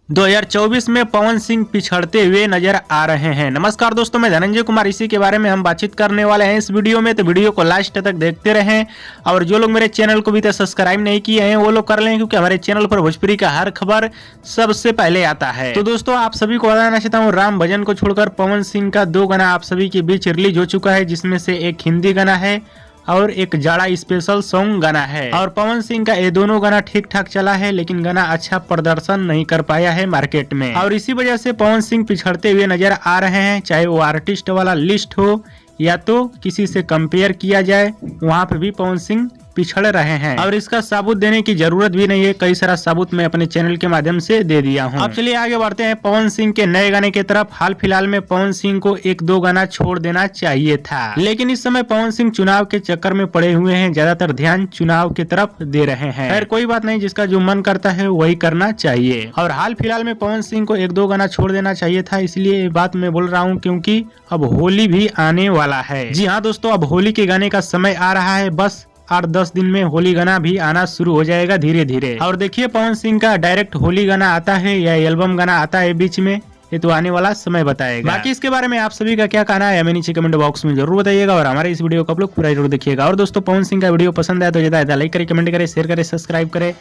2024 में पवन सिंह पिछड़ते हुए नजर आ रहे हैं। नमस्कार दोस्तों, मैं धनंजय कुमार। इसी के बारे में हम बातचीत करने वाले हैं इस वीडियो में, तो वीडियो को लास्ट तक देखते रहें। और जो लोग मेरे चैनल को भी तो सब्सक्राइब नहीं किए हैं वो लोग कर लें, क्योंकि हमारे चैनल पर भोजपुरी का हर खबर सबसे पहले आता है। तो दोस्तों, आप सभी को बताना चाहता हूँ, राम भजन को छोड़कर पवन सिंह का 2 गाना आप सभी के बीच रिलीज हो चुका है, जिसमें से एक हिंदी गाना है और एक जाड़ा स्पेशल सॉन्ग गाना है। और पवन सिंह का ये दोनों गाना ठीक ठाक चला है, लेकिन गाना अच्छा प्रदर्शन नहीं कर पाया है मार्केट में, और इसी वजह से पवन सिंह पिछड़ते हुए नजर आ रहे हैं। चाहे वो आर्टिस्ट वाला लिस्ट हो या तो किसी से कंपेयर किया जाए, वहाँ पे भी पवन सिंह पिछड़ रहे हैं। और इसका सबूत देने की जरूरत भी नहीं है, कई सारा सबूत मैं अपने चैनल के माध्यम से दे दिया हूँ। अब चलिए आगे बढ़ते हैं पवन सिंह के नए गाने की तरफ। हाल फिलहाल में पवन सिंह को 1-2 गाना छोड़ देना चाहिए था, लेकिन इस समय पवन सिंह चुनाव के चक्कर में पड़े हुए हैं, ज्यादातर ध्यान चुनाव की तरफ दे रहे हैं। खैर कोई बात नहीं, जिसका जो मन करता है वही करना चाहिए। और हाल फिलहाल में पवन सिंह को 1-2 गाना छोड़ देना चाहिए था, इसलिए ये बात मैं बोल रहा हूँ, क्योंकि अब होली भी आने वाला है। जी हाँ दोस्तों, अब होली के गाने का समय आ रहा है। बस 8-10 दिन में होली गाना भी आना शुरू हो जाएगा धीरे धीरे। और देखिए, पवन सिंह का डायरेक्ट होली गाना आता है या एल्बम गाना आता है बीच में, ये तो आने वाला समय बताएगा। बाकी इसके बारे में आप सभी का क्या कहना है हमें नीचे कमेंट बॉक्स में जरूर बताइएगा, और हमारे इस वीडियो को आप लोग पूरा जरूर देखिएगा। और दोस्तों, पवन सिंह का वीडियो पसंद आया तो ज्यादा लाइक करें, कमेंट करें, शेयर करें, सब्सक्राइब करें।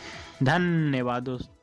धन्यवाद दोस्तों।